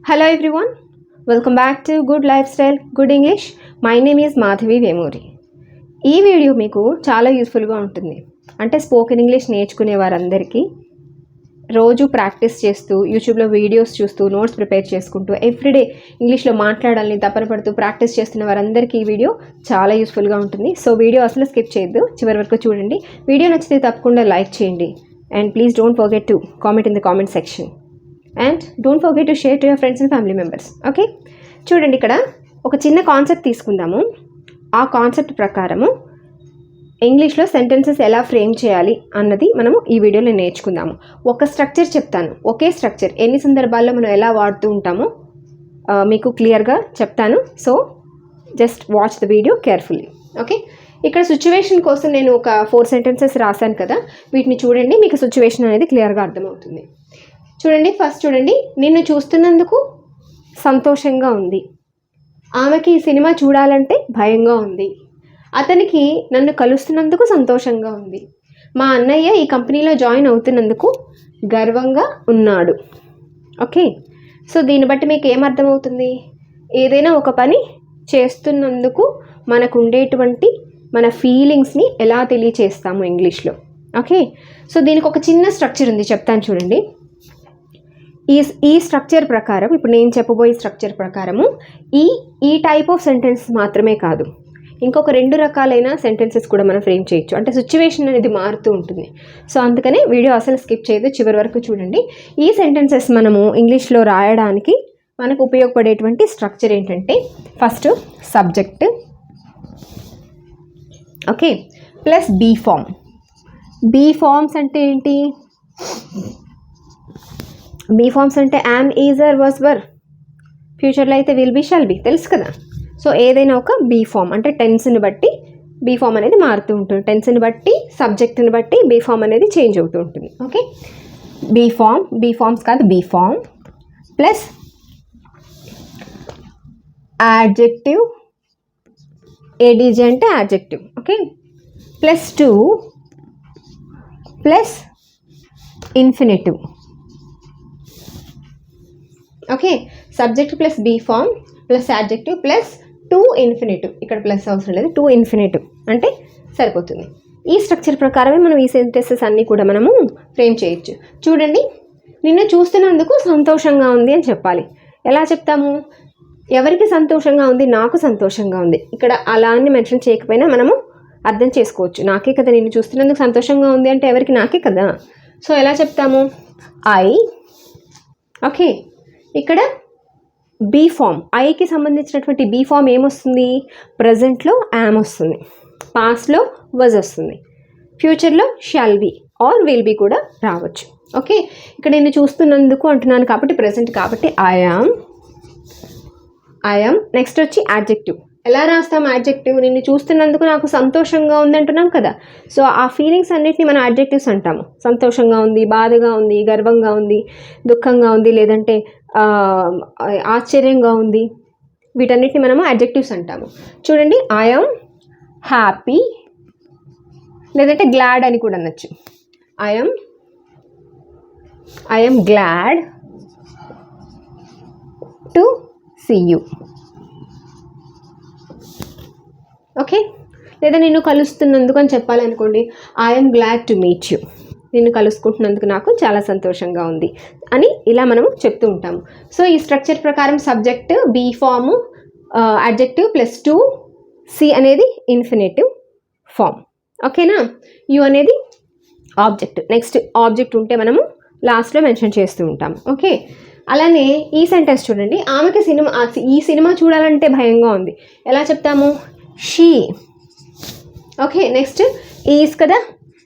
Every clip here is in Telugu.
Hello everyone, welcome back to Good Lifestyle, Good English. My name is Madhavi Vemuri. ఈ వీడియో మీకు చాలా యూస్ఫుల్గా ఉంటుంది. అంటే స్పోకెన్ ఇంగ్లీష్ నేర్చుకునే వారందరికీ రోజు ప్రాక్టీస్ చేస్తూ యూట్యూబ్లో వీడియోస్ చూస్తూ నోట్స్ ప్రిపేర్ చేసుకుంటూ ఎవ్రీడే ఇంగ్లీష్లో మాట్లాడాలని తపన పడుతూ ప్రాక్టీస్ చేస్తున్న వారందరికీ ఈ వీడియో చాలా యూస్ఫుల్గా ఉంటుంది. సో వీడియో అసలు స్కిప్ చేయొద్దు, చివరి వరకు చూడండి. వీడియో నచ్చితే తప్పకుండా లైక్ చేయండి and please don't forget to comment in the comment section. And don't forget to share to your friends and family members. Okay, చూడండి, ఇక్కడ ఒక చిన్న కాన్సెప్ట్ తీసుకుందాము. ఆ కాన్సెప్ట్ ప్రకారము ఇంగ్లీష్లో సెంటెన్సెస్ ఎలా ఫ్రేమ్ చేయాలి అన్నది మనము ఈ వీడియోలో నేర్చుకుందాము. ఒక స్ట్రక్చర్ చెప్తాను, ఒకే స్ట్రక్చర్ ఎన్ని సందర్భాల్లో మనం ఎలా వాడుతూ ఉంటామో మీకు క్లియర్గా చెప్తాను. So just watch the video carefully. Okay, ఇక్కడ సిచ్యువేషన్ కోసం నేను ఒక 4 సెంటెన్సెస్ రాశాను కదా, వీటిని చూడండి, మీకు సిచ్యువేషన్ అనేది క్లియర్గా అర్థమవుతుంది. చూడండి, ఫస్ట్ చూడండి, నిన్ను చూస్తున్నందుకు సంతోషంగా ఉంది. ఆమెకి ఈ సినిమా చూడాలంటే భయంగా ఉంది. అతనికి నన్ను కలుస్తున్నందుకు సంతోషంగా ఉంది. మా అన్నయ్య ఈ కంపెనీలో జాయిన్ అవుతున్నందుకు గర్వంగా ఉన్నాడు. ఓకే, సో దీన్ని బట్టి మీకు ఏమర్థమవుతుంది? ఏదైనా ఒక పని చేస్తున్నందుకు మనకు ఉండేటువంటి మన ఫీలింగ్స్ని ఎలా తెలియచేస్తాము ఇంగ్లీష్లో. ఓకే, సో దీనికి ఒక చిన్న స్ట్రక్చర్ ఉంది, చెప్తాను చూడండి. ఈ స్ట్రక్చర్ ప్రకారం, ఇప్పుడు నేను చెప్పబోయే స్ట్రక్చర్ ప్రకారము ఈ టైప్ ఆఫ్ సెంటెన్స్ మాత్రమే కాదు, ఇంకొక 2 రకాలైన సెంటెన్సెస్ కూడా మనం ఫ్రేమ్ చేయొచ్చు. అంటే సిచ్యువేషన్ అనేది మారుతూ ఉంటుంది. సో అందుకనే వీడియో అసలు స్కిప్ చేయదు, చివరి వరకు చూడండి. ఈ సెంటెన్సెస్ మనము ఇంగ్లీష్లో రాయడానికి మనకు ఉపయోగపడేటువంటి స్ట్రక్చర్ ఏంటంటే, first subject, okay, plus be form. Be forms అంటే ఏంటి? బీ ఫామ్స్ అంటే am, is, are, was, were. ఫ్యూచర్లో అయితే విల్ బి, షాల్ బి, తెలుసు కదా. సో ఏదైనా ఒక బీ ఫామ్ అంటే టెన్స్ని బట్టి బీ ఫామ్ అనేది మారుతూ ఉంటుంది. టెన్స్ని బట్టి, సబ్జెక్ట్ని బట్టి బీ ఫామ్ అనేది చేంజ్ అవుతూ ఉంటుంది. Okay, be form, be forms కాదు, be form plus adjective, ADJ అంటే adjective. Okay, plus 2 plus infinitive. Okay, subject plus be form plus adjective plus 2 infinitive. ఇక్కడ ప్లస్ అవసరం లేదు, 2 ఇన్ఫినిటివ్ అంటే సరిపోతుంది. ఈ స్ట్రక్చర్ ప్రకారమే మనం ఈ సెంటెన్సెస్ అన్నీ కూడా మనము ఫ్రేమ్ చేయొచ్చు. చూడండి, నిన్ను చూస్తున్నందుకు సంతోషంగా ఉంది అని చెప్పాలి. ఎలా చెప్తాము? ఎవరికి సంతోషంగా ఉంది? నాకు సంతోషంగా ఉంది. ఇక్కడ అలా అని మెన్షన్ చేయకపోయినా మనము అర్థం చేసుకోవచ్చు. నాకే కదా నిన్ను చూస్తున్నందుకు సంతోషంగా ఉంది అంటే ఎవరికి? నాకే కదా. సో ఎలా చెప్తాము? ఐ. ఓకే, ఇక్కడ బీ ఫామ్, ఐకి సంబంధించినటువంటి బీ ఫామ్ ఏమొస్తుంది? ప్రజెంట్లో యామ్ వస్తుంది, పాస్ట్లో వజ్ వస్తుంది, ఫ్యూచర్లో shall be or will be కూడా రావచ్చు. ఓకే, ఇక్కడ నేను చూస్తున్నందుకు అంటున్నాను కాబట్టి ప్రజెంట్ కాబట్టి ఐ యామ్. నెక్స్ట్ వచ్చి యాడ్జెక్టివ్. ఎలా రాస్తాం యాడ్జెక్టివ్? నిన్ను చూస్తున్నందుకు నాకు సంతోషంగా ఉంది అంటున్నాం కదా. సో ఆ ఫీలింగ్స్ అన్నిటిని మనం యాడ్జెక్టివ్స్ అంటాము. సంతోషంగా ఉంది, బాధగా ఉంది, గర్వంగా ఉంది, దుఃఖంగా ఉంది, లేదంటే ఆశ్చర్యంగా ఉంది, వీటన్నిటిని మనము యాడ్జెక్టివ్స్ అంటాము. చూడండి, ఐ యామ్ హ్యాపీ, లేదంటే గ్లాడ్ అని కూడా అనొచ్చు. I am glad to see you. Okay, లేదా నిన్ను కలుస్తున్నందుకు అని చెప్పాలనుకోండి, I am glad to meet you. నిన్ను కలుసుకుంటున్నందుకు నాకు చాలా సంతోషంగా ఉంది అని ఇలా మనము చెప్తూ ఉంటాము. సో ఈ స్ట్రక్చర్ ప్రకారం subject, be form, adjective plus 2, c అనేది ఇన్ఫినిటివ్ ఫామ్. ఓకేనా, యు అనేది ఆబ్జెక్ట్. నెక్స్ట్ ఆబ్జెక్ట్ ఉంటే మనము లాస్ట్లో మెన్షన్ చేస్తూ ఉంటాము. ఓకే, అలానే ఈ సెంటెన్స్ చూడండి, ఆమెకి ఈ సినిమా చూడాలంటే భయంగా ఉంది. ఎలా చెప్తాము? షీ. ఓకే, నెక్స్ట్ ఈజ్ కదా.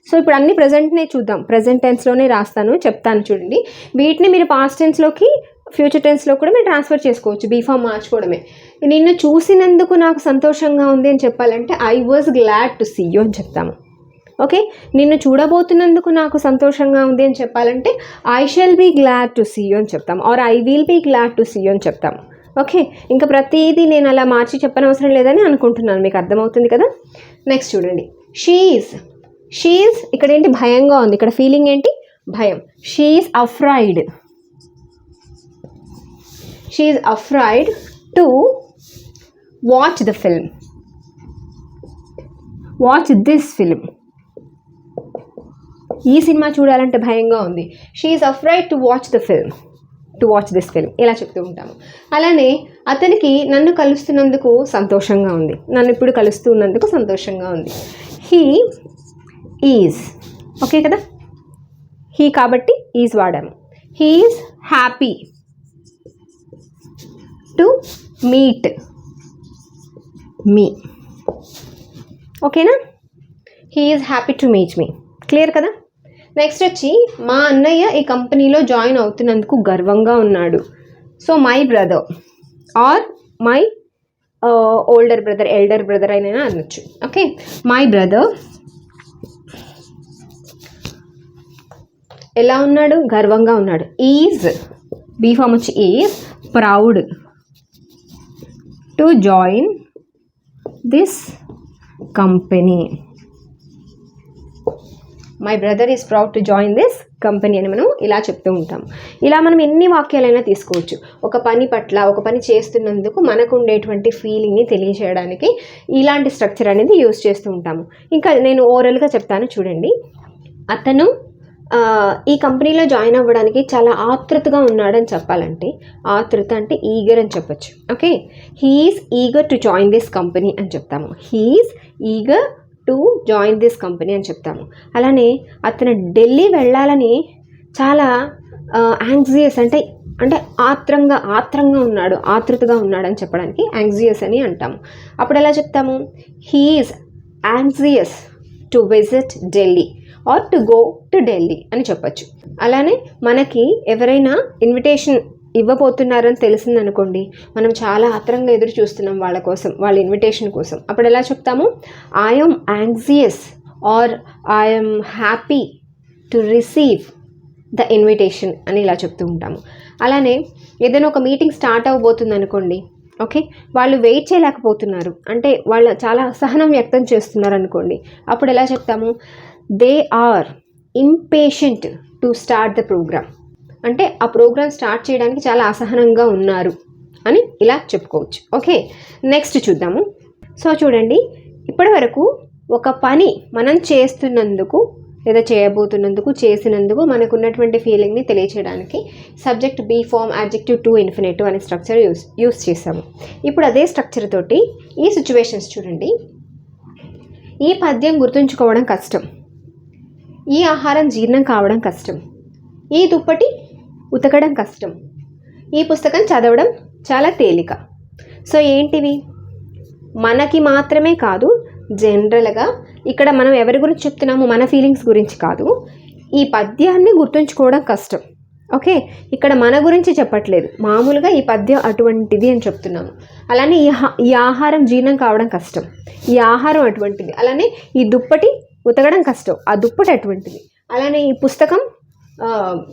సో ఇప్పుడు అన్ని ప్రజెంట్నే చూద్దాం, ప్రజెంట్ టెన్స్లోనే రాస్తాను, చెప్తాను చూడండి. వీటిని మీరు పాస్ట్ టెన్స్లోకి, ఫ్యూచర్ టెన్స్లో కూడా మీరు ట్రాన్స్ఫర్ చేసుకోవచ్చు, బీ ఫామ్ మార్చుకోవడమే. నిన్ను చూసినందుకు నాకు సంతోషంగా ఉంది అని చెప్పాలంటే I was glad to see you అని చెప్తాము. ఓకే, నిన్ను చూడబోతున్నందుకు నాకు సంతోషంగా ఉంది అని చెప్పాలంటే I shall be glad to see you అని చెప్తాము, or I will be glad to see you అని చెప్తాము. ఓకే, ఇంకా ప్రతిదీ నేను అలా మార్చి చెప్పనవసరం లేదని అనుకుంటున్నాను, మీకు అర్థమవుతుంది కదా. నెక్స్ట్ చూడండి, షీఈస్ ఇక్కడ ఏంటి? భయంగా ఉంది. ఇక్కడ ఫీలింగ్ ఏంటి? భయం. She's afraid. She is afraid to watch the film. Watch this film. ఈ సినిమా చూడాలంటే భయంగా ఉంది. She is afraid to watch the film, to watch this film ఇలా చెప్తూ ఉంటాము. అలానే అతనికి నన్ను కలుస్తున్నందుకు సంతోషంగా ఉంది. నన్ను ఇప్పుడు కలుస్తున్నందుకు సంతోషంగా ఉంది. He is. ఓకే కదా, హీ కాబట్టి ఈజ్ వాడాము. He is happy to meet me. ఓకేనా, he is happy to meet me. Clear కదా. నెక్స్ట్ వచ్చి మా అన్నయ్య ఈ కంపెనీలో జాయిన్ అవుతున్నందుకు గర్వంగా ఉన్నాడు. So my brother or my older brother, elder brother అయినా అనొచ్చు. ఓకే, మై బ్రదర్ ఎలా ఉన్నాడు, గర్వంగా ఉన్నాడు. ఈజ్, బీ ఫామ్ వచ్చి is proud to join this company. My brother is proud to join this company అని మనం ఇలా చెప్తూ ఉంటాం. ఇలా మనం ఎన్ని వాక్యాలైనా తీసుకోవచ్చు. ఒక పని పట్ల, ఒక పని చేస్తున్నందుకు మనకు ఉండేటువంటి ఫీలింగ్ని తెలియజేయడానికి ఇలాంటి స్ట్రక్చర్ అనేది యూజ్ చేస్తూ ఉంటాము. ఇంకా నేను ఓరల్గా చెప్తాను చూడండి. అతను ఈ కంపెనీలో జాయిన్ అవ్వడానికి చాలా ఆతృతగా ఉన్నాడని చెప్పాలంటే, ఆతృత అంటే ఈగర్ అని చెప్పచ్చు. Okay, he's eager to join this company అని చెప్తాము. He's eager to join this company అని చెప్తాము. అలానే అతను ఢిల్లీ వెళ్ళాలని చాలా యాంగ్జియస్ అంటే ఆత్రంగా ఉన్నాడు, ఆతృతగా ఉన్నాడు అని చెప్పడానికి యాంగ్జియస్ అని అంటాము. అప్పుడు ఎలా చెప్తాము, he's anxious to visit Delhi or to go to Delhi అని చెప్పచ్చు. అలానే మనకి ఎవరైనా ఇన్విటేషన్ ఇవ్వబోతున్నారని తెలిసిందనుకోండి, మనం చాలా ఆత్రంగా ఎదురు చూస్తున్నాం వాళ్ళ కోసం, వాళ్ళ ఇన్విటేషన్ కోసం. అప్పుడు ఎలా చెప్తాము, I'm anxious or I'm happy to receive the invitation అని ఇలా చెప్తూ ఉంటాము. అలానే ఏదైనా ఒక మీటింగ్ స్టార్ట్ అవ్వబోతుంది అనుకోండి, ఓకే, వాళ్ళు వెయిట్ చేయలేకపోతున్నారు అంటే వాళ్ళు చాలా అసహనం వ్యక్తం చేస్తున్నారు అనుకోండి, అప్పుడు ఎలా చెప్తాము, they are impatient to start the programme. అంటే ఆ ప్రోగ్రామ్ స్టార్ట్ చేయడానికి చాలా అసహనంగా ఉన్నారు అని ఇలా చెప్పుకోవచ్చు. ఓకే, నెక్స్ట్ చూద్దాము. సో చూడండి, ఇప్పటి వరకు ఒక పని మనం చేస్తున్నందుకు లేదా చేయబోతున్నందుకు, చేసినందుకు మనకు ఉన్నటువంటి ఫీలింగ్ని తెలియచేయడానికి subject, be form, adjective to infinitive అనే స్ట్రక్చర్ యూస్ చేసాము. ఇప్పుడు అదే స్ట్రక్చర్ తోటి ఈ సిచ్యువేషన్స్ చూడండి. ఈ పద్యం గుర్తుంచుకోవడం కష్టం, ఈ ఆహారం జీర్ణం కావడం కష్టం, ఈ దుప్పటి ఉతకడం కష్టం, ఈ పుస్తకం చదవడం చాలా తేలిక. సో ఏంటివి, మనకి మాత్రమే కాదు, జనరల్గా ఇక్కడ మనం ఎవరి గురించి చెప్తున్నాము, మన ఫీలింగ్స్ గురించి కాదు. ఈ పద్యాన్ని గుర్తుంచుకోవడం కష్టం. ఓకే, ఇక్కడ మన గురించి చెప్పట్లేదు, మామూలుగా ఈ పద్యం అటువంటిది అని చెప్తున్నాము. అలానే ఈ ఆహారం జీర్ణం కావడం కష్టం, ఈ ఆహారం అటువంటిది. అలానే ఈ దుప్పటి ఉతకడం కష్టం, ఆ దుప్పటి అటువంటిది. అలానే ఈ పుస్తకం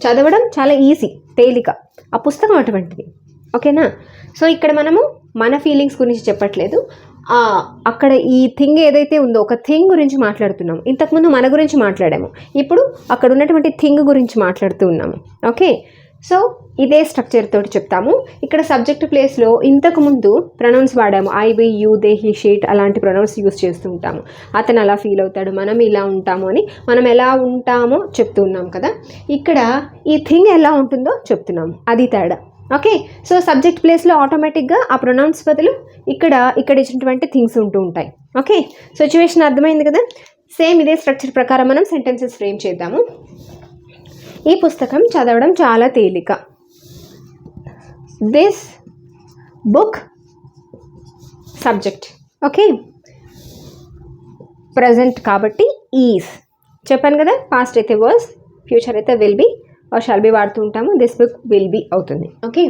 చదవడం చాలా ఈజీ, తేలిక, ఆ పుస్తకం అటువంటిది. ఓకేనా. సో ఇక్కడ మనము మన ఫీలింగ్స్ గురించి చెప్పట్లేదు, అక్కడ ఈ థింగ్ ఏదైతే ఉందో ఒక థింగ్ గురించి మాట్లాడుతున్నాము. ఇంతకుముందు మన గురించి మాట్లాడాము, ఇప్పుడు అక్కడ ఉన్నటువంటి థింగ్ గురించి మాట్లాడుతూ ఉన్నాము. ఓకే, సో ఇదే స్ట్రక్చర్ తోటి చెప్తాము. ఇక్కడ సబ్జెక్ట్ ప్లేస్లో ఇంతకుముందు ప్రొనౌన్స్ వాడాము, I, we, you, they, he, she అలాంటి ప్రొనౌన్స్ యూస్ చేస్తూ ఉంటాము. అతను అలా ఫీల్ అవుతాడు, మనం ఇలా ఉంటాము అని, మనం ఎలా ఉంటామో చెప్తూ ఉన్నాం కదా. ఇక్కడ ఈ థింగ్ ఎలా ఉంటుందో చెప్తున్నాము, అది తేడా. ఓకే, సో సబ్జెక్ట్ ప్లేస్లో ఆటోమేటిక్గా ఆ ప్రొనౌన్స్ బదులు ఇక్కడ ఇచ్చినటువంటి థింగ్స్ ఉంటూ ఉంటాయి. ఓకే, సిచ్యువేషన్ అర్థమైంది కదా. సేమ్ ఇదే స్ట్రక్చర్ ప్రకారం మనం సెంటెన్సెస్ ఫ్రేమ్ చేద్దాము. ఈ పుస్తకం చదవడం చాలా తేలిక. This book subject. Okay, present కాబట్టి ఈజ్ చెప్పాను కదా. పాస్ట్ అయితే వర్స్, ఫ్యూచర్ అయితే will be or shall be వాడుతూ ఉంటాము. దిస్ బుక్ విల్ బీ అవుతుంది. ఓకే,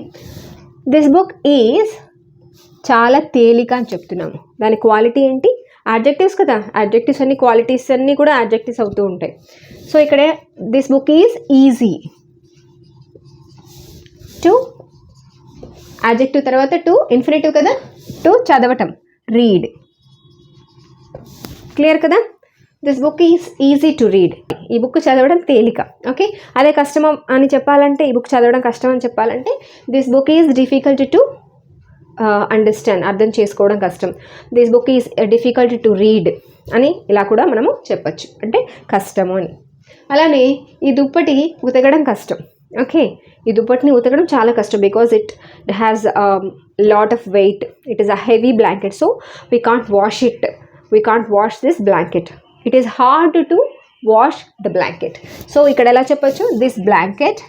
దిస్ బుక్ ఈజ్ చాలా తేలిక అని చెప్తున్నాము. దాని క్వాలిటీ ఏంటి, యాడ్జెక్టివ్స్ కదా. యాడ్జెక్టివ్స్ అన్ని, క్వాలిటీస్ అన్నీ కూడా యాడ్జెక్టివ్స్ అవుతూ ఉంటాయి. సో ఇక్కడ this book is easy to, adjective తర్వాత టు, ఇన్ఫినిటివ్ కదా, టు చదవటం, రీడ్. క్లియర్ కదా. This book is easy to read. ఈ బుక్ చదవడం తేలిక. ఓకే, అదే కష్టం అని చెప్పాలంటే, ఈ బుక్ చదవడం కష్టం అని చెప్పాలంటే this book is difficult to understand, అర్థం చేసుకోవడం కష్టం. This book is difficult to read అని ఇలా కూడా మనము చెప్పచ్చు, అంటే కష్టము అని. అలానే ఈ దుప్పటి ఉతకడం కష్టం. ఓకే, ఈ దుప్పటిని ఉతకడం చాలా కష్టం because it has lot of weight. It is a heavy blanket, so we can't wash it. We can't wash this blanket. It is hard to wash the blanket. So ఇక్కడ ఎలా చెప్పచ్చు, దిస్ బ్లాంకెట్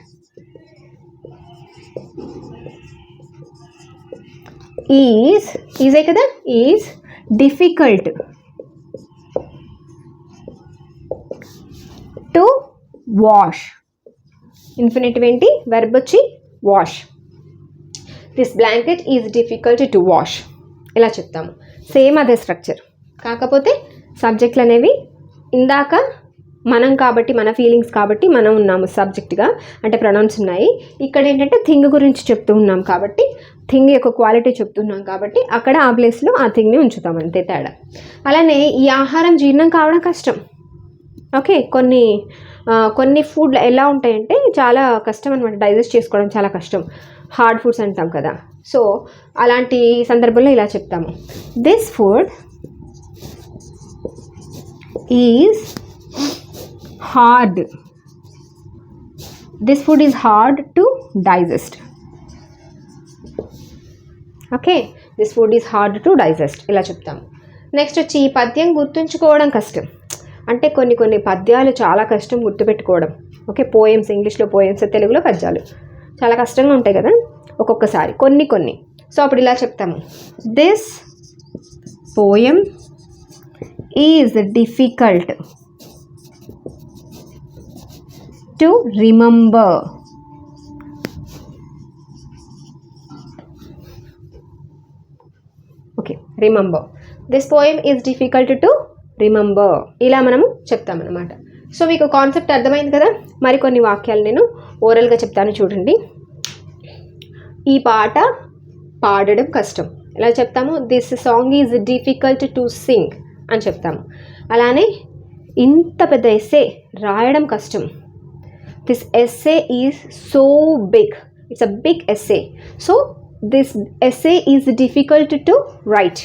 ఈజే కదా, is difficult to wash. Infinitive ఏంటి, వెర్బ్ వచ్చి wash. This blanket is difficult to wash ఇలా చెప్తాము. సేమ్ అదే స్ట్రక్చర్, కాకపోతే సబ్జెక్టులు అనేవి ఇందాక మనం కాబట్టి, మన ఫీలింగ్స్ కాబట్టి మనం ఉన్నాము సబ్జెక్ట్గా, అంటే ప్రొనౌన్స్ ఉన్నాయి. ఇక్కడ ఏంటంటే థింగ్ గురించి చెప్తూ ఉన్నాం కాబట్టి, థింగ్ యొక్క క్వాలిటీ చెప్తున్నాం కాబట్టి అక్కడ ఆ ప్లేస్లో ఆ థింగ్ని ఉంచుతాం, అంతే తేడా. అలానే ఈ ఆహారం జీర్ణం కావడం కష్టం. ఓకే, కొన్ని ఫుడ్ ఎలా ఉంటాయంటే చాలా కష్టం అనమాట, డైజెస్ట్ చేసుకోవడం చాలా కష్టం. హార్డ్ ఫుడ్స్ అంటాం కదా, సో అలాంటి సందర్భంలో ఇలా చెప్తాము, this food is hard. This food is hard to digest. Okay, this food is hard to digest ఇలా చెప్తాము. నెక్స్ట్ వచ్చి ఈ పద్యం గుర్తుంచుకోవడం కష్టం. అంటే కొన్ని పద్యాలు చాలా కష్టం గుర్తుపెట్టుకోవడం. ఓకే, పోయమ్స్, ఇంగ్లీష్లో పోయమ్స్, తెలుగులో పద్యాలు చాలా కష్టంగా ఉంటాయి కదా ఒక్కొక్కసారి, కొన్ని. సో అప్పుడు ఇలా చెప్తాము, this poem is difficult to remember. Okay, remember. This poem is difficult to remember ఇలా మనము చెప్తామన్నమాట. సో మీకు కాన్సెప్ట్ అర్థమైంది కదా. మరికొన్ని వాక్యాలు నేను ఓరల్గా చెప్తాను చూడండి. ఈ పాట పాడడం కష్టం ఎలా చెప్తాము, this song is difficult to sing అని చెప్తాము. అలానే ఇంత పెద్ద ఎస్సే రాయడం కష్టం, this essay is so big, it's a big essay, so this essay is difficult to write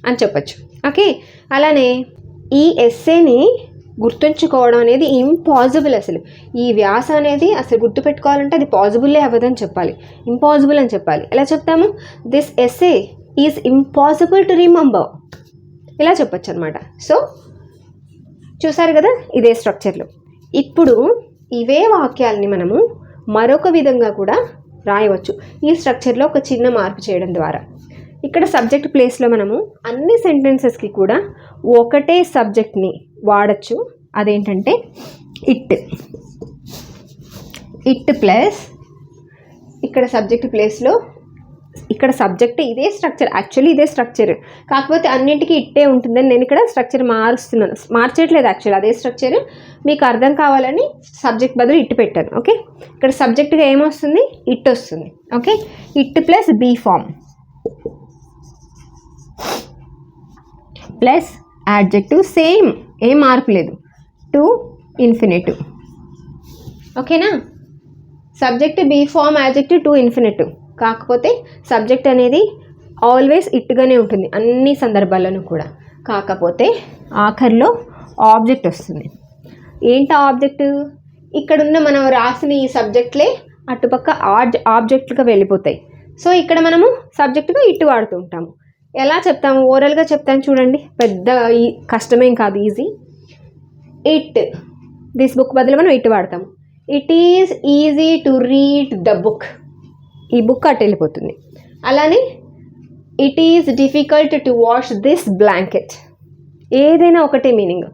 అని చెప్పచ్చు. ఓకే, అలానే ఈ ఎస్సేని గుర్తుంచుకోవడం అనేది ఇంపాసిబుల్. అసలు ఈ వ్యాస అనేది అసలు గుర్తుపెట్టుకోవాలంటే అది పాసిబుల్లే అవ్వదని చెప్పాలి, ఇంపాసిబుల్ అని చెప్పాలి. ఎలా చెప్తాము, this essay is impossible to remember ఇలా చెప్పచ్చు అనమాట. సో చూసారు కదా, ఇదే స్ట్రక్చర్లో. ఇప్పుడు ఇవే వాక్యాలని మనము మరొక విధంగా కూడా రాయవచ్చు ఈ స్ట్రక్చర్లో ఒక చిన్న మార్పు చేయడం ద్వారా. ఇక్కడ సబ్జెక్ట్ ప్లేస్లో మనము అన్ని సెంటెన్సెస్కి కూడా ఒకటే సబ్జెక్ట్ని వాడచ్చు. అదేంటంటే ఇట్ ప్లస్ ఇక్కడ సబ్జెక్ట్ ప్లేస్లో, ఇక్కడ సబ్జెక్ట్ ఇదే స్ట్రక్చర్, యాక్చువల్లీ ఇదే స్ట్రక్చర్, కాకపోతే అన్నింటికీ ఇట్టే ఉంటుందని నేను ఇక్కడ స్ట్రక్చర్ మార్చట్లేదు. యాక్చువల్లీ అదే స్ట్రక్చర్, మీకు అర్థం కావాలని సబ్జెక్ట్ బదులు ఇట్ పెట్టాను. ఓకే, ఇక్కడ సబ్జెక్ట్గా ఏమొస్తుంది, ఇట్ వస్తుంది. Okay, it plus be form plus adjective, same ఏం మార్పు లేదు, టు ఇన్ఫినిటివ్. ఓకేనా, subject be form, adjective to infinitive. కాకపోతే సబ్జెక్ట్ అనేది ఆల్వేస్ ఇట్గానే ఉంటుంది అన్ని సందర్భాల్లోనూ కూడా, కాకపోతే ఆఖరిలో ఆబ్జెక్ట్ వస్తుంది. ఏంటి ఆబ్జెక్ట్, ఇక్కడున్న మనం రాసిన ఈ సబ్జెక్ట్లే అటుపక్క ఆబ్జెక్ట్లుగా వెళ్ళిపోతాయి. సో ఇక్కడ మనము సబ్జెక్టుగా ఇటు వాడుతూ ఉంటాము. ఎలా చెప్తాము, ఓరల్గా చెప్తాను చూడండి, పెద్ద కష్టమేం కాదు, ఈజీ. ఇట్, దిస్ బుక్ బదులు మనం ఇటు వాడతాము. It is easy to read the book, ఈ బుక్ అటు వెళ్ళిపోతుంది. అలానే it is difficult to wash this blanket, ఏదైనా ఒకటే మీనింగ్.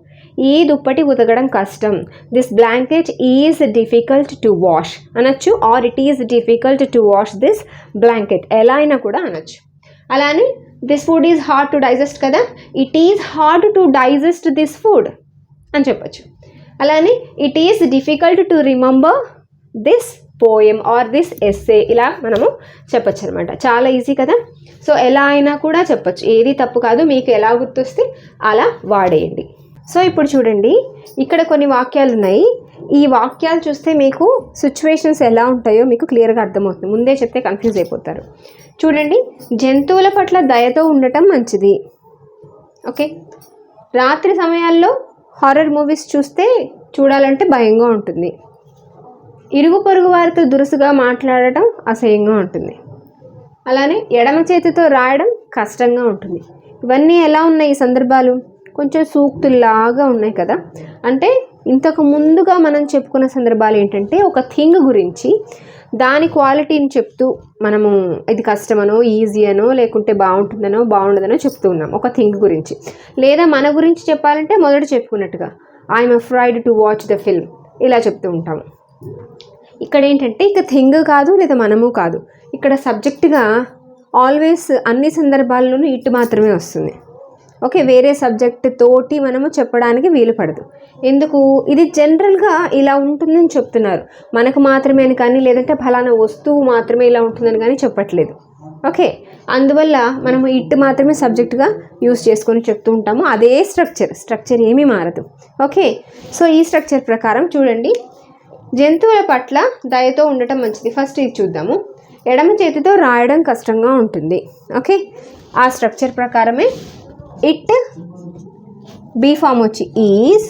ఈ దుప్పటి ఉతకడం కష్టం, this blanket is difficult to wash అనొచ్చు, or it is difficult to wash this blanket, ఎలా అయినా కూడా అనొచ్చు. అలానే this food is hard to digest కదా, it is hard to digest this food అని చెప్పచ్చు. అలానే it is difficult to remember this poem or this essay, ఇలా మనము చెప్పచ్చు అనమాట. చాలా ఈజీ కదా. సో ఎలా అయినా కూడా చెప్పచ్చు, ఏది తప్పు కాదు, మీకు ఎలా గుర్తొస్తే అలా వాడేయండి. సో ఇప్పుడు చూడండి, ఇక్కడ కొన్ని వాక్యాలు ఉన్నాయి. ఈ వాక్యాలు చూస్తే మీకు సిచ్యువేషన్స్ ఎలా ఉంటాయో మీకు క్లియర్గా అర్థమవుతుంది. ముందే చెప్తే కన్ఫ్యూజ్ అయిపోతారు. చూడండి, జంతువుల పట్ల దయతో ఉండటం మంచిది. ఓకే, రాత్రి సమయాల్లో హారర్ మూవీస్ చూడాలంటే భయంగా ఉంటుంది. ఇరుగు పొరుగు వారితో దురుసుగా మాట్లాడటం అసహ్యంగా ఉంటుంది. అలానే ఎడమ చేతితో రాయడం కష్టంగా ఉంటుంది. ఇవన్నీ ఎలా ఉన్నాయి ఈ సందర్భాలు? కొంచెం సూక్తుల్లాగా ఉన్నాయి కదా. అంటే ఇంతకు ముందుగా మనం చెప్పుకున్న సందర్భాలు ఏంటంటే ఒక థింగ్ గురించి దాని క్వాలిటీని చెప్తూ మనము ఇది కష్టమనో ఈజీ అనో లేకుంటే బాగుంటుందనో బాగుండదనో చెప్తూ ఉన్నాం ఒక థింగ్ గురించి. లేదా మన గురించి చెప్పాలంటే మొదట చెప్పుకున్నట్టుగా I'm afraid to watch the film ఇలా చెప్తూ ఉంటాము. ఇక్కడ ఏంటంటే ఇక థింగ్ కాదు లేదా మనము కాదు, ఇక్కడ సబ్జెక్టుగా ఆల్వేస్ అన్ని సందర్భాల్లోనూ ఇటు మాత్రమే వస్తుంది. ఓకే, వేరే సబ్జెక్ట్ తోటి మనము చెప్పడానికి వీలు పడదు. ఎందుకు? ఇది జనరల్గా ఇలా ఉంటుందని చెప్తున్నారు, మనకు మాత్రమే అని కానీ లేదంటే ఫలానా వస్తువు మాత్రమే ఇలా ఉంటుందని కానీ చెప్పట్లేదు. ఓకే, అందువల్ల మనము ఇటు మాత్రమే సబ్జెక్టుగా యూస్ చేసుకొని చెప్తూ ఉంటాము. అదే స్ట్రక్చర్ ఏమీ మారదు. ఓకే, సో ఈ స్ట్రక్చర్ ప్రకారం చూడండి, జంతువుల పట్ల దయతో ఉండటం మంచిది. ఫస్ట్ ఇది చూద్దాము. ఎడమ చేతితో రాయడం కష్టంగా ఉంటుంది. ఓకే, ఆ స్ట్రక్చర్ ప్రకారమే ఇట్ బీ ఫామ్ వచ్చి ఈజ్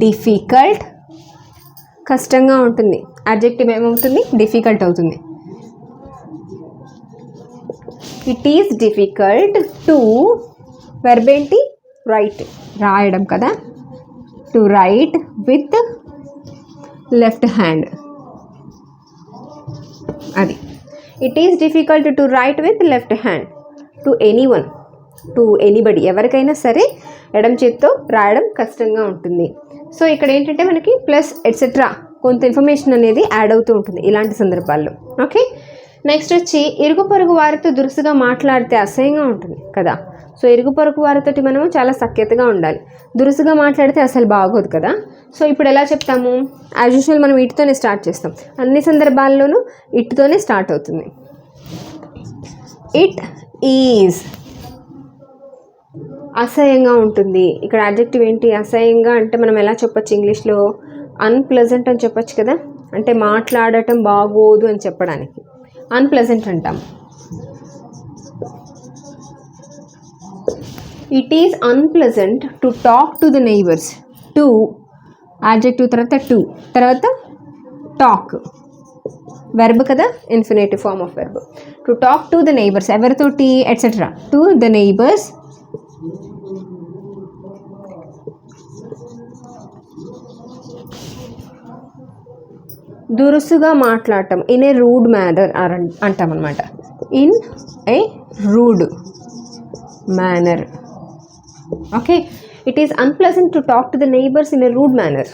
డిఫికల్ట్, కష్టంగా ఉంటుంది. అడ్జెక్టివ్ ఏమవుతుంది? డిఫికల్ట్ అవుతుంది. It is difficult to, verb ఏంటి? రైట్, రాయడం కదా. To write with left hand, అది. It is difficult to write with left hand to anyone, to anybody, ఎవరికైనా సరే ఎడమ చేతితో రాయడం కష్టంగా ఉంటుంది. సో ఇక్కడ ఏంటంటే మనకి ప్లస్ ఎట్సెట్రా కొంత ఇన్ఫర్మేషన్ అనేది యాడ్ అవుతూ ఉంటుంది ఇలాంటి సందర్భాల్లో. ఓకే, నెక్స్ట్ వచ్చి ఇరుగు పొరుగు వారితో దురుసుగా మాట్లాడితే అసహ్యంగా ఉంటుంది కదా. సో ఇరుగు పొరుగు వారితో మనము చాలా సఖ్యతగా ఉండాలి. దురుసుగా మాట్లాడితే అసలు బాగోదు కదా. సో ఇప్పుడు ఎలా చెప్తాము? యాజ్ యూజువల్ మనం ఇటుతోనే స్టార్ట్ చేస్తాం. అన్ని సందర్భాల్లోనూ ఇటుతోనే స్టార్ట్ అవుతుంది. ఇట్ ఈజ్ అసహ్యంగా ఉంటుంది. ఇక్కడ అడ్జెక్టివ్ ఏంటి? అసహ్యంగా అంటే మనం ఎలా చెప్పొచ్చు ఇంగ్లీష్లో? అన్ప్లెజెంట్ అని చెప్పొచ్చు కదా. అంటే మాట్లాడటం బాగోదు అని చెప్పడానికి అన్ప్లెజెంట్ అంటాం. It is unpleasant to talk to the neighbours. To adjective తర్వాత టాక్, వెర్బ్ కదా, infinitive form of verb. To talk to the neighbours, ఎవరితోటి? Etcetera, to the neighbours. దురుసుగా మాట్లాడటం ఇన్ ఏ రూడ్ మేనర్ అంటాం అనమాట. In a rude manner. Okay, it is unpleasant to talk to the neighbours in a rude manner.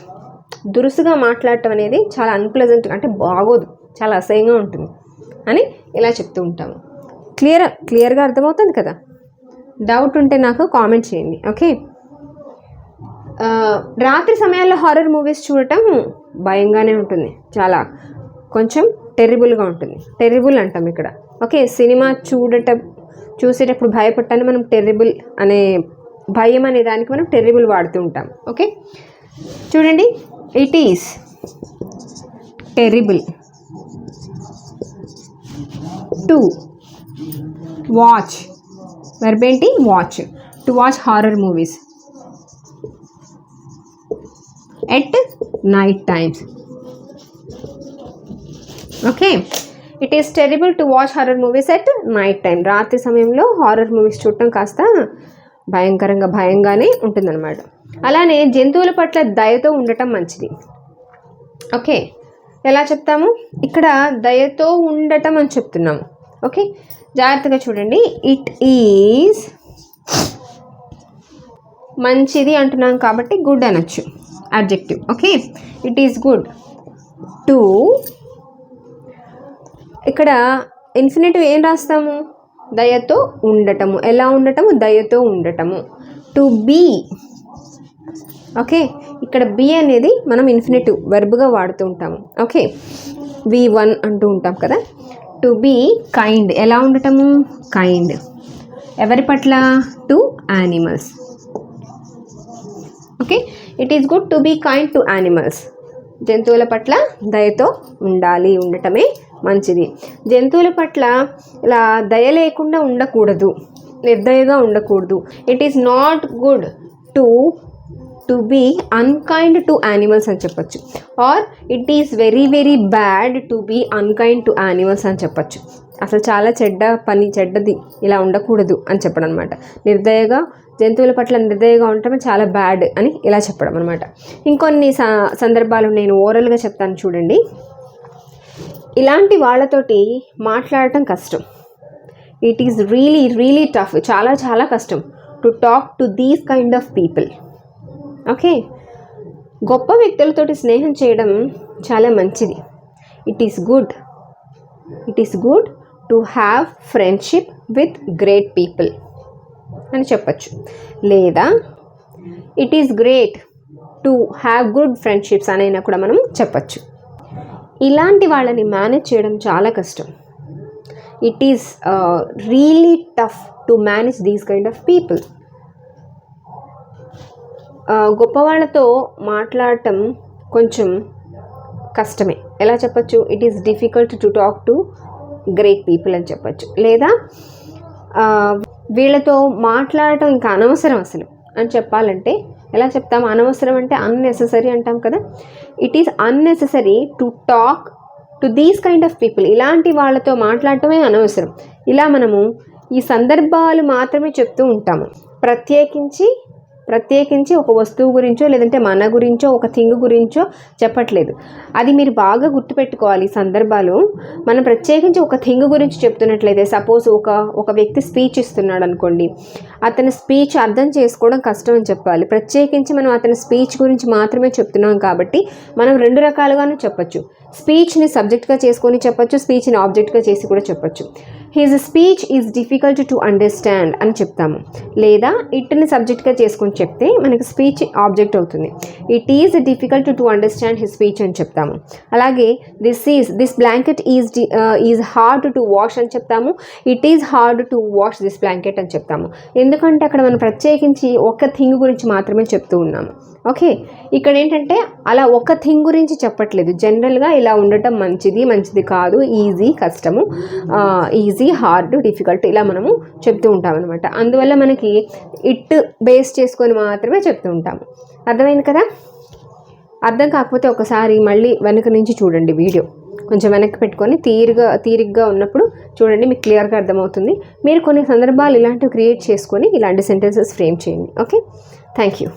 దురుసుగా మాట్లాడటం అనేది చాలా అన్ప్లెజెంట్, అంటే బాగోదు, చాలా అసహ్యంగా ఉంటుంది అని ఇలా చెప్తూ ఉంటాము. క్లియర్గా అర్థమవుతుంది కదా. డౌట్ ఉంటే నాకు కామెంట్ చేయండి. ఓకే, రాత్రి సమయాల్లో హారర్ మూవీస్ చూడటం భయంగానే ఉంటుంది, చాలా కొంచెం టెర్రిబుల్గా ఉంటుంది. టెర్రిబుల్ అంటాం ఇక్కడ. ఓకే, సినిమా చూసేటప్పుడు భయపడటాన్ని మనం టెర్రిబుల్ అనే, భయం అనే దానికి మనం టెర్రిబుల్ వాడుతూ ఉంటాం. ఓకే, చూడండి, it is terrible to watch, verb ఏంటి? Watch. To watch horror movies at night times. Okay, it is terrible to watch horror movies at night time. రాత్రి సమయంలో హారర్ మూవీస్ చూడటం కాస్త భయంగానే ఉంటుందన్నమాట. అలానే జంతువుల పట్ల దయతో ఉండటం మంచిది. ఓకే, ఎలా చెప్తాము? ఇక్కడ దయతో ఉండటం అని చెప్తున్నాము. ఓకే, జాగ్రత్తగా చూడండి. ఇట్ ఈజ్ మంచిది అంటున్నాం కాబట్టి గుడ్ అనొచ్చు, adjective. Okay, it is good to, ఇక్కడ ఇన్ఫినిటివ్ ఏం రాస్తాము? దయతో ఉండటము. ఎలా ఉండటము? దయతో ఉండటము. To be. ఓకే, ఇక్కడ బీ అనేది మనం ఇన్ఫినిటివ్ వెర్బ్గా వాడుతూ ఉంటాము. ఓకే, V1 అంటూ ఉంటాం కదా. To be kind. ఎలా ఉండటము? కైండ్. ఎవరి పట్ల? To animals. Okay, it is good to be kind to animals. జంతువుల పట్ల దయతో ఉండటమే మంచిది. జంతువుల పట్ల ఇలా దయ లేకుండా ఉండకూడదు, నిర్దయగా ఉండకూడదు. It is not good to be unkind to animals అని చెప్పచ్చు. Or it is very very bad to be unkind to animals అని చెప్పచ్చు. అసలు చాలా చెడ్డది, ఇలా ఉండకూడదు అని చెప్పడం అనమాట. నిర్దయగా, జంతువుల పట్ల నిర్దయగా ఉండటమే చాలా బ్యాడ్ అని ఇలా చెప్పడం అనమాట. ఇంకొన్ని సందర్భాలు నేను ఓరల్గా చెప్తాను చూడండి. ఇలాంటి వాళ్ళతోటి మాట్లాడటం కష్టం. It is really really tough, చాలా చాలా కష్టం to talk to these kind of people. Okay, గొప్ప వ్యక్తులతోటి స్నేహం చేయడం చాలా మంచిది. It is good to have friendship with great people అని చెప్పచ్చు. లేదా it is great to have good friendships అనైనా కూడా మనం చెప్పచ్చు. ఇలాంటి వాళ్ళని మేనేజ్ చేయడం చాలా కష్టం. It is really tough to manage these kind of people. గొప్పవాళ్ళతో మాట్లాడటం కొంచెం కష్టమే. ఎలా చెప్పచ్చు? It is difficult to talk to great people అని చెప్పచ్చు. లేదా వీళ్ళతో మాట్లాడటం ఇంకా అనవసరం అసలు అని చెప్పాలంటే ఎలా చెప్తాం? అనవసరం అంటే అన్నెసెసరీ అంటాం కదా. It is unnecessary to talk to these kind of people. ఇలాంటి వాళ్ళతో మాట్లాడటమే అనవసరం. ఇలా మనము ఈ సందర్భాలు మాత్రమే చెప్తూ ఉంటాము. ప్రత్యేకించి ఒక వస్తువు గురించో లేదంటే మన గురించో ఒక థింగ్ గురించో చెప్పట్లేదు. అది మీరు బాగా గుర్తుపెట్టుకోవాలి. సందర్భాలు మనం ప్రత్యేకించి ఒక థింగ్ గురించి చెప్తున్నట్లయితే, సపోజ్ ఒక వ్యక్తి స్పీచ్ ఇస్తున్నాడు అనుకోండి, అతని స్పీచ్ అర్థం చేసుకోవడం కష్టం అని చెప్పాలి. ప్రత్యేకించి మనం అతని స్పీచ్ గురించి మాత్రమే చెప్తున్నాం కాబట్టి మనం రెండు రకాలుగానే చెప్పచ్చు. స్పీచ్ని సబ్జెక్ట్గా చేసుకొని చెప్పచ్చు, స్పీచ్ని ఆబ్జెక్ట్గా చేసి కూడా చెప్పచ్చు. His speech is difficult to understand అని చెప్తాము. లేదా ఇట్ని సబ్జెక్ట్గా చేసుకొని చెప్తే మనకి స్పీచ్ ఆబ్జెక్ట్ అవుతుంది. It is difficult to understand his speech అని చెప్తాము. అలాగే this blanket is hard to wash అని చెప్తాము. It is hard to wash this blanket అని చెప్తాము. ఎందుకంటే అక్కడ మనం ప్రత్యేకించి ఒక థింగ్ గురించి మాత్రమే చెప్తూ ఉన్నాము. ఓకే, ఇక్కడ ఏంటంటే అలా ఒక థింగ్ గురించి చెప్పట్లేదు. జనరల్గా ఇలా ఉండటం మంచిది కాదు, ఈజీ కష్టము, ఈజీ హార్డ్ డిఫికల్ట్ ఇలా మనము చెప్తూ ఉంటాం అనమాట. అందువల్ల మనకి ఇట్ బేస్ చేసుకొని మాత్రమే చెప్తూ ఉంటాము. అర్థమైంది కదా? అర్థం కాకపోతే ఒకసారి మళ్ళీ వెనక నుంచి చూడండి వీడియో. కొంచెం వెనక్కి పెట్టుకొని తీరిగ్గా ఉన్నప్పుడు చూడండి, మీకు క్లియర్గా అర్థమవుతుంది. మీరు కొన్ని సందర్భాలు ఇలాంటివి క్రియేట్ చేసుకొని ఇలాంటి సెంటెన్సెస్ ఫ్రేమ్ చేయండి. Okay, thank you.